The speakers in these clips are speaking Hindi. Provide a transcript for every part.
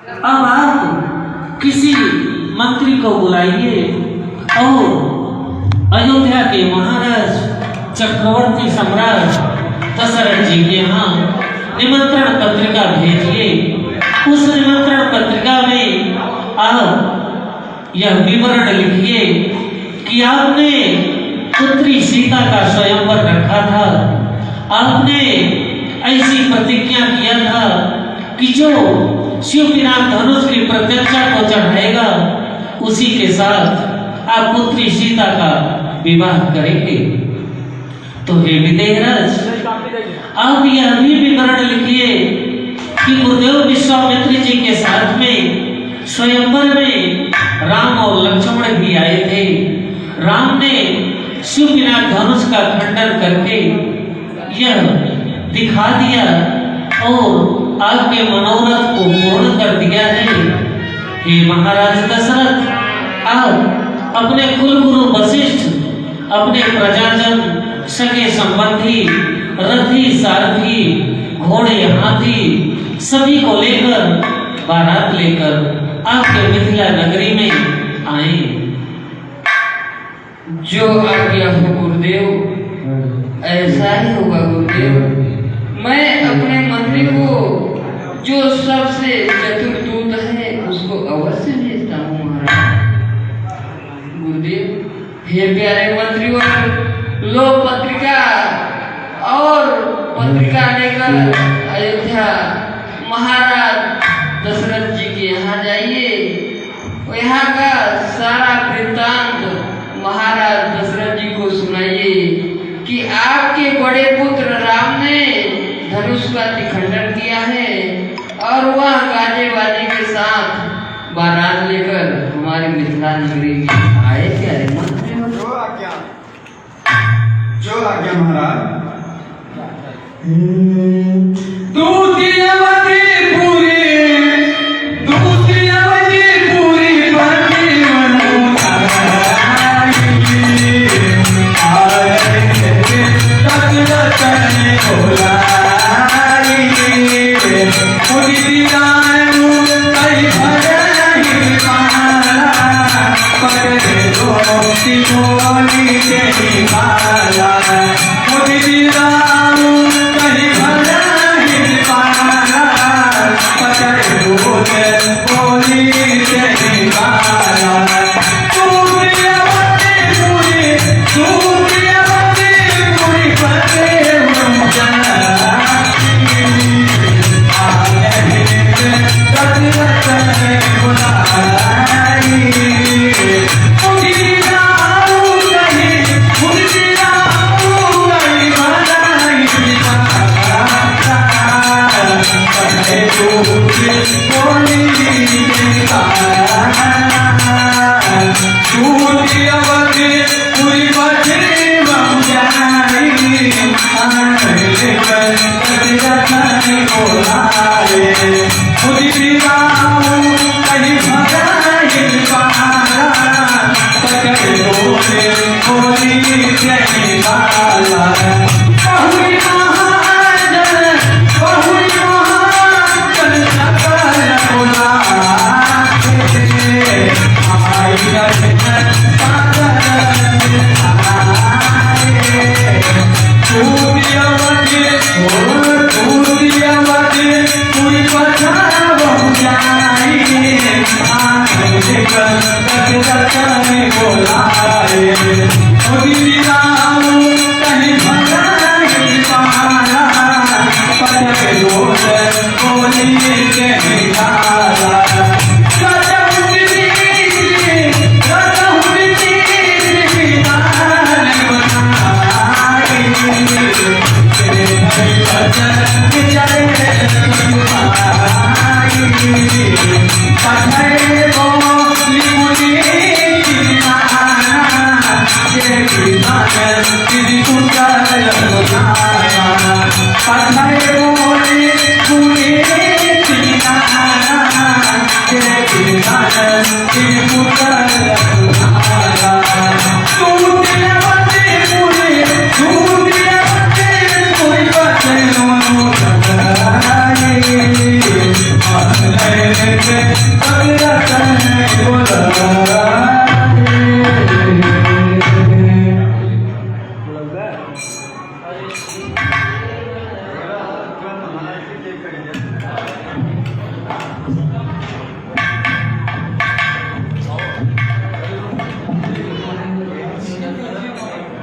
अब आप किसी मंत्री को बुलाइए और अयोध्या के महाराज चक्रवर्ती सम्राट दशरथ जी के यहाँ निमंत्रण पत्रिका भेजिए। उस निमंत्रण पत्रिका में आप यह विवरण लिखिए कि आपने पुत्री सीता का स्वयंवर रखा था। आपने ऐसी प्रतिज्ञा किया था कि जो शिवपिनाक धनुष की प्रत्यक्षा को चढ़ाएगा उसी के साथ आप पुत्री सीता का विवाह करेंगे। तो हे विदेहराज, आप यह भी विवरण लिखिए कि गुरुदेव विश्वामित्र जी के साथ में स्वयंवर में राम और लक्ष्मण भी आए थे। राम ने शिवपिनाक धनुष का खंडन करके यह दिखा दिया और आपके मनोरथ को पूर्ण कर दिया है। हे महाराज दशरथ, आप अपने कुलगुरु वशिष्ठ, अपने प्रजाजन, सगे संबंधी, रथी सारथी, घोड़े हाथी सभी को लेकर बारात लेकर आपके मिथिला नगरी में आए। जो आज्ञा हो गुरुदेव, ऐसा ही होगा गुरुदेव। मैं अपने मंत्री को जो सबसे चतुर दूत है उसको अवश्य भेजता हूँ महाराज। गुरुदेव, हे प्यारे मंत्रीवर, लो पत्रिका और पत्रिका लेकर अयोध्या महाराज दशरथ जी के यहाँ जाइए। यहाँ का सारा वृत्तांत महाराज दशरथ जी को सुनाइए कि आपके बड़े पुत्र राम ने धनुष का खंडन किया है और वह गाजे बाजे के साथ बारात लेकर हमारे मिथिला नगरी में आए। प्यारे मंत्री, जो आज्ञा महाराज। Hey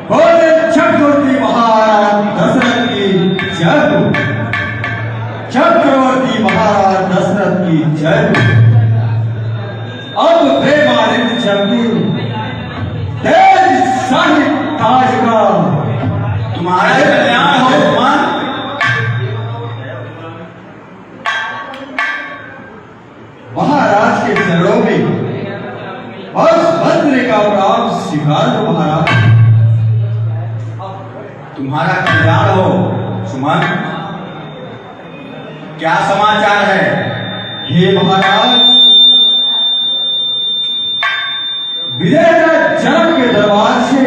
बोले चक्रवर्ती महाराज दशरथ की जय हो। चक्रवर्ती महाराज दशरथ की जय हो। अब प्रेमानंद चलती तेज शाही ताज का तुम्हारा कल्याण हो सुमन। महाराज के चरणों में बस मंत्र का प्राण स्वीकार हो महाराज। तुम्हारा कल्याण हो सुमन। क्या समाचार है? हे महाराज, विजय जनक के दरबार से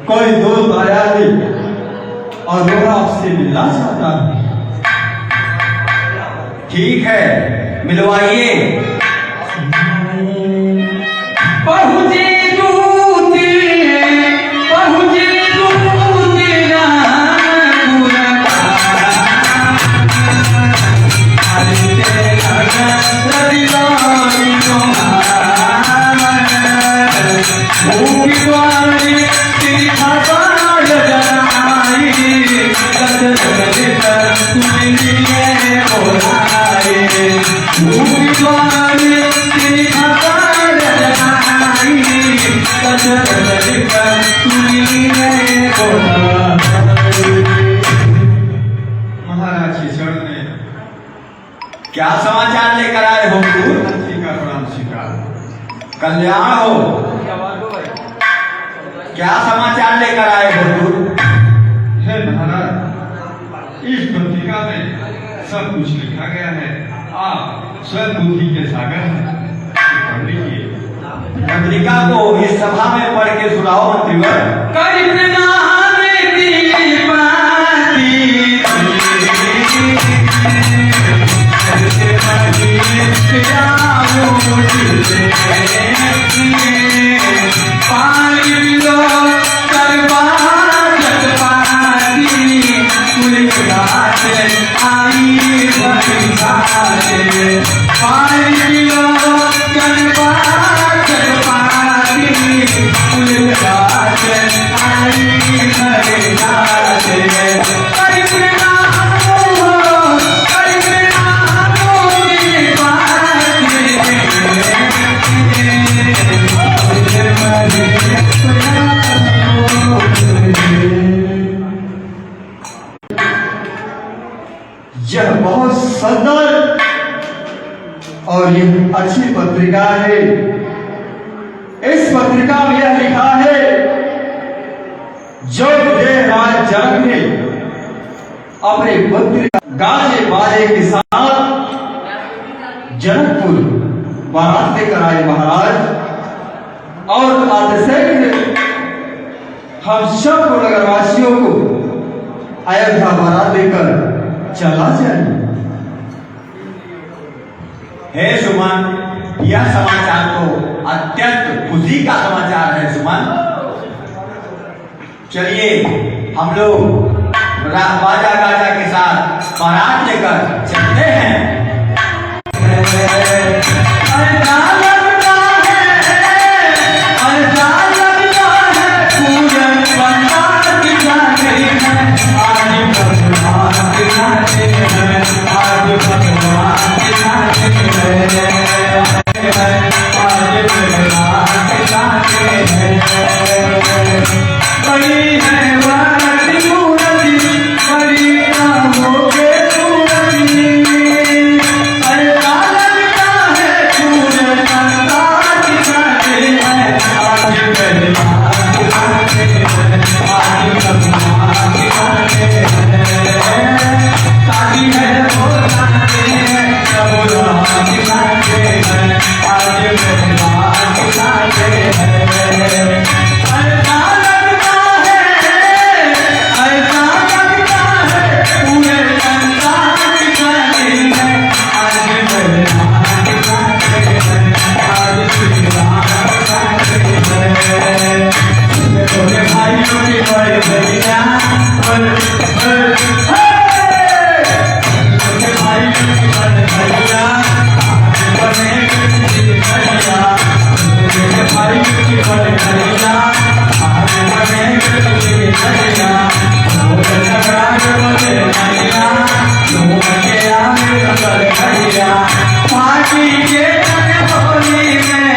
कोई दूत आया है और वो आपसे मिलना चाहता है। ठीक है, मिलवाइए। पहुँचे महाराज के चरण में क्या समाचार लेकर आए हो? मंत्री का प्रणाम स्वीकार। कल्याण हो। क्या समाचार लेकर आए हो? हे महाराज, इस पत्रिका में सब कुछ लिखा गया है। आप स्वयं बुद्धि के सागर हैं, पढ़ लीजिए। पत्रिका को इस सभा में पढ़ के सुनाओ मंत्रीवर। यह बहुत सुंदर और ये अच्छी पत्रिका है। इस पत्रिका में यह लिखा है, जो विजयराज जनक ने अपने पुत्र गाजे बाजे के साथ जनकपुर बारात लेकर आए महाराज, और अतिशय हम सब नगरवासियों को अयोध्या बारात लेकर चला जाए। हे सुमन, यह समाचार तो अत्यंत खुशी का समाचार है सुमन। चलिए हम लोग बाजा गाजा के साथ बारात लेकर चलते हैं। है भैया पार्टी के तन होली में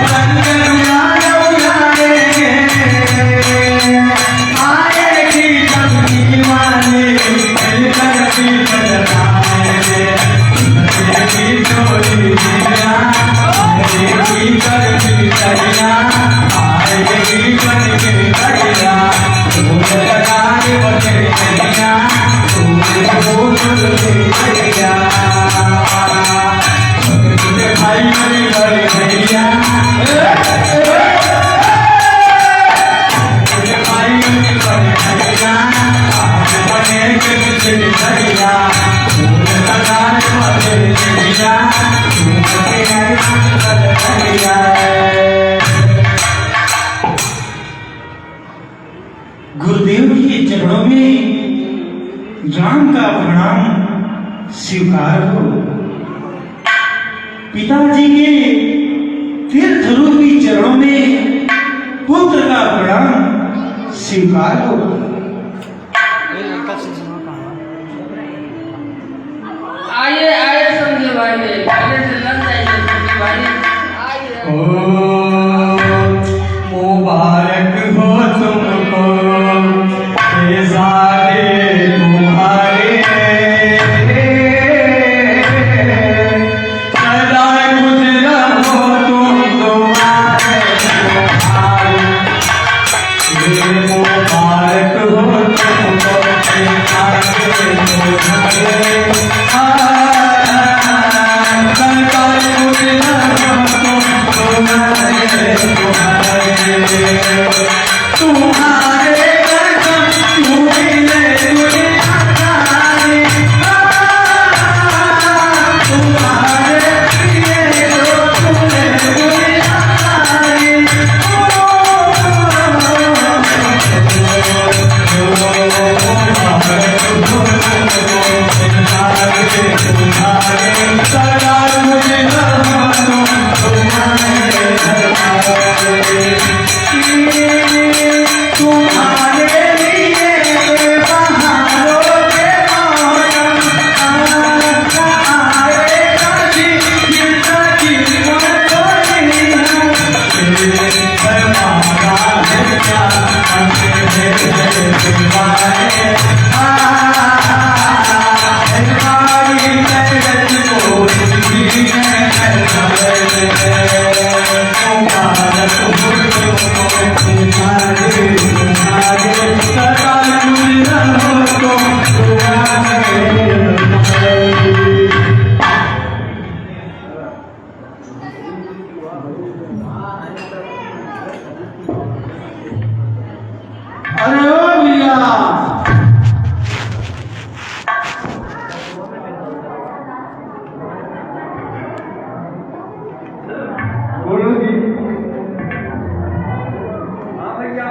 रंग गुलाल उड़ाएंगे आएगी चमकी वाली मिलकर पीठ लगाएंगे की चोरी दिया आएगी करती करिया आएगी बन के करिया तुम लगाए बचे करिया तुम करिया भाई मेरी बड़ी भैया भाई मेरी बड़ी भैया बने के पीछे करिया तुम लगाए बचे करिया गुरुदेव के चरणों में राम का प्रणाम स्वीकार हो। पिताजी के तीर्थ रूपी चरणों में पुत्र का प्रणाम स्वीकार हो। आइए आइए समझे भाई पहले से लग जाइए समझे भाई आइए मुबारक हो तुमको ये सारे तुम्हारे सदा गुजरा हो तुम तुम्हारे मुबारक हो तुमको ये सारे तुम्हारे तुम्हारे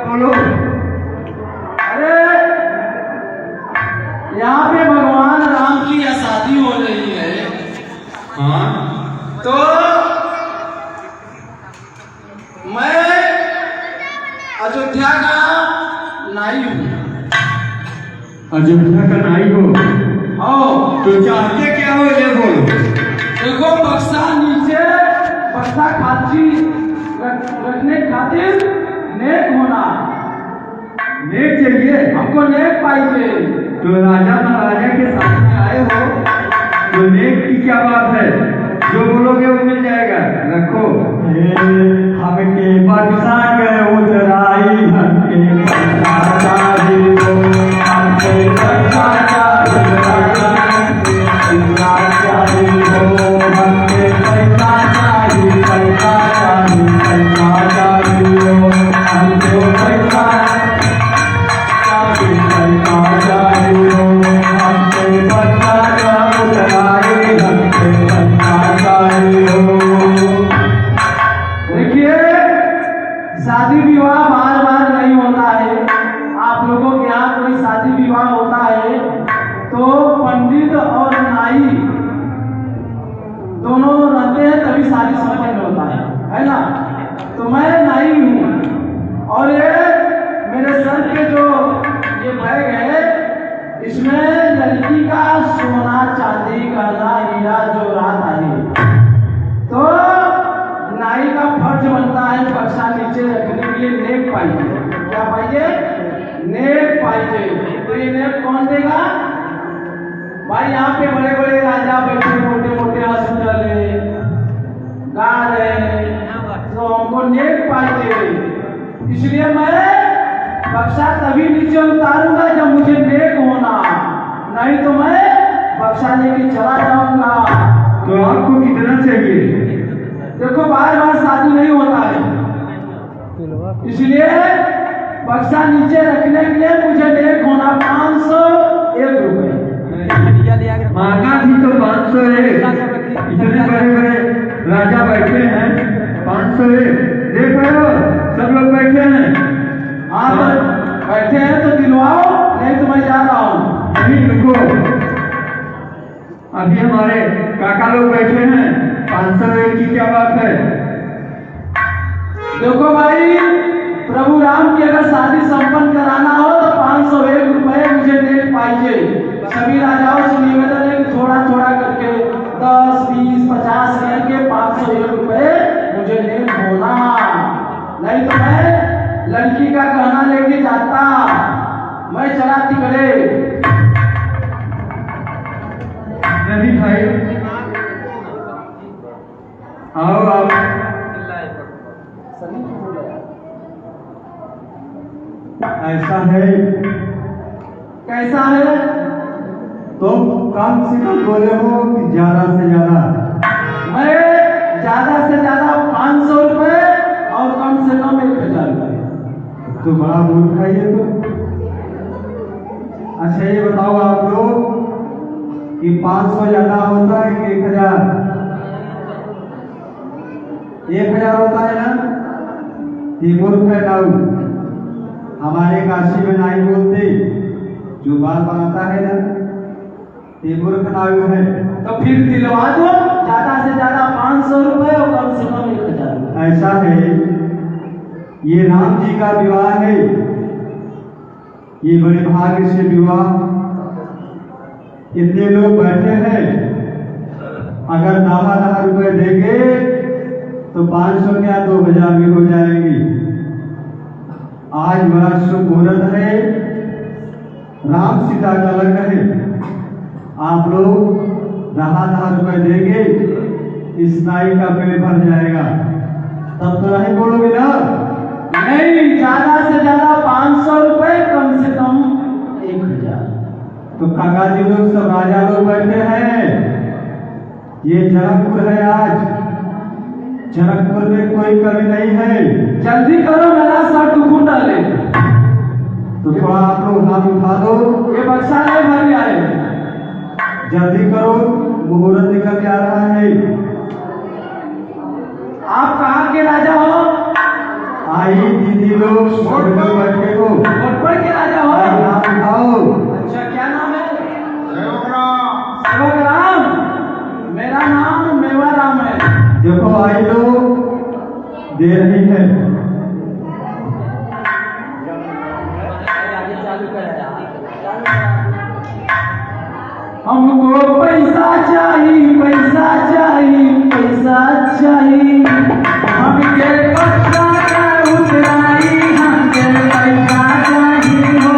बोलो। अरे यहाँ पे भगवान राम की शादी हो रही है। हाँ तो मैं अयोध्या का नाई हूँ। अयोध्या का नाई हो तो चाहते क्या हो ये बोलो। देखो बक्सा नीचे बक्सा खाती रखने खातिर नेक होना। नेक चाहिए हमको नेक पाइए। तो राजा महाराजा के सामने आए हो तो नेक की क्या बात है, जो बोलोगे वो मिल जाएगा। रखो हमके बक्सा के उतराई हमके बक्सा चाहिए हो, हमके बक्सा चाहिए हो, हमके पैसा चाहिए पैसा चाहिए हो, हमको पैसा देखिए शादी विवाह बार बार नहीं होता है। आप लोगों के यहाँ कोई शादी विवाह होता है तो पंडित और नाई दोनों रहते हैं तभी शादी संपन्न होता है ना। तो मैं नाई हूँ और ये मेरे सर के जो ये बैग है इसमें लड़की का सोना चांदी नीचे उतारूंगा जब मुझे नेक होना, नहीं तो मैं बक्सा लेके चला जाऊंगा। तो आपको कितना चाहिए? देखो बार बार शादी नहीं होता है, इसलिए बक्सा नीचे रखने के लिए मुझे नेक होना 501 रुपए। मांगा भी तो 501, इतने बड़े बड़े राजा बैठे हैं, 501 देख रहे हो, सब लोग बैठे हैं। हाँ बैठे हैं तो दिलवाओ, नहीं तो मैं जा रहा हूँ। नहीं रुको, अभी हमारे काका लोग बैठे हैं, 501 की क्या बात है? देखो भाई, प्रभु राम की अगर शादी संपन्न कराना हो तो 501 रुपए मुझे नेक पाइए। सभी राजाओं से निवेदन है कि थोड़ा थोड़ा करके 10, 20, 50 करके 501 रुपए मुझे नेक होना, नहीं तो मैं लड़की का गहना लेके जाता, मैं चला तिकड़े। नहीं भाई, आओ आप। ऐसा है, कैसा है? तुम कम से कम बोले हो कि ज्यादा से ज्यादा? मैं ज्यादा से ज्यादा 500 रुपए और कम से कम 1000 रुपए। तो बड़ा मूर्ख है ये तो। अच्छा ये बताओ आप लोग कि 500 ज्यादा होता है कि 1000? 1000 होता है ना? ये मूर्ख है नाऊ। हमारे काशी में नाई बोलते, जो बाल बनाता है ना, ये मूर्ख नाऊ है। तो फिर दिलवा दो, ज्यादा से ज्यादा 500 रुपए और कम से कम 1000 रुपए। ऐसा है, ये राम जी का विवाह है, ये बड़े भाग्य से विवाह, इतने लोग बैठे हैं, अगर 10,000 रुपए देंगे तो 500 क्या 2000 भी हो जाएंगी। आज बड़ा शुभ मुहूर्त है, राम सीता का लग्न है, आप लोग 10,000 रुपए देंगे, इस नाई का पेट भर जाएगा। तब तो नहीं बोलोगे ना? नहीं, ज्यादा से ज्यादा 500 रुपए, कम से कम 1000। तो काका जी लोग सब राजा लोग बैठे हैं, ये जनकपुर है, आज जनकपुर में कोई कमी नहीं है। जल्दी करो, मेरा सर दुखू डाले। तो थोड़ा आप लोग हाथ उठा दो, ये बक्सा नहीं भर गया है। जल्दी करो, मुहूर्त निकल के आ रहा है। आप कहाँ के राजा हो? आई दीदी लोग सब लोग बैठे हो, कोटपुर के राजा हो? हाथ उठाओ। अच्छा, क्या नाम है? सेवक राम। मेरा नाम मेवा राम है। देखो आई लोग दे रही है। हमको पैसा चाहिए, पैसा चाहिए, पैसा चाहिए, हमके पत्ता का उतराई, हमके पैसा चाहिए हो,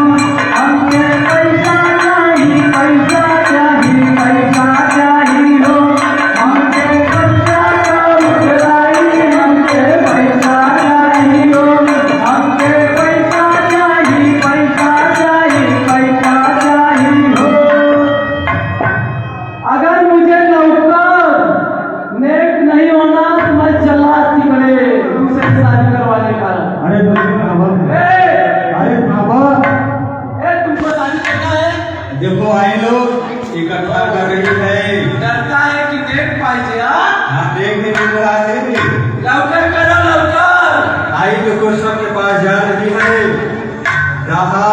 हमके पैसा चाहिए, पैसा चाहिए, पैसा चाहिए हो, हमके पत्ता का उतराई, हमके पैसा चाहिए हो, हमके पैसा चाहिए, पैसा चाहिए, पैसा चाहिए हो। अगर मुझे नौकर नेक नहीं होना तो मैं चला तिकड़े दूसरे शादी करवाने का। अरे खबर है, अरे खबर, तुमको शादी करना है? देखो आई लोग इकट्ठा कर रही है। डरता है कि देख पाइए? हाँ देख नहीं मिल रहा है। लौकर करो, लौकर। आई तो सबके पास जा रही है, रहा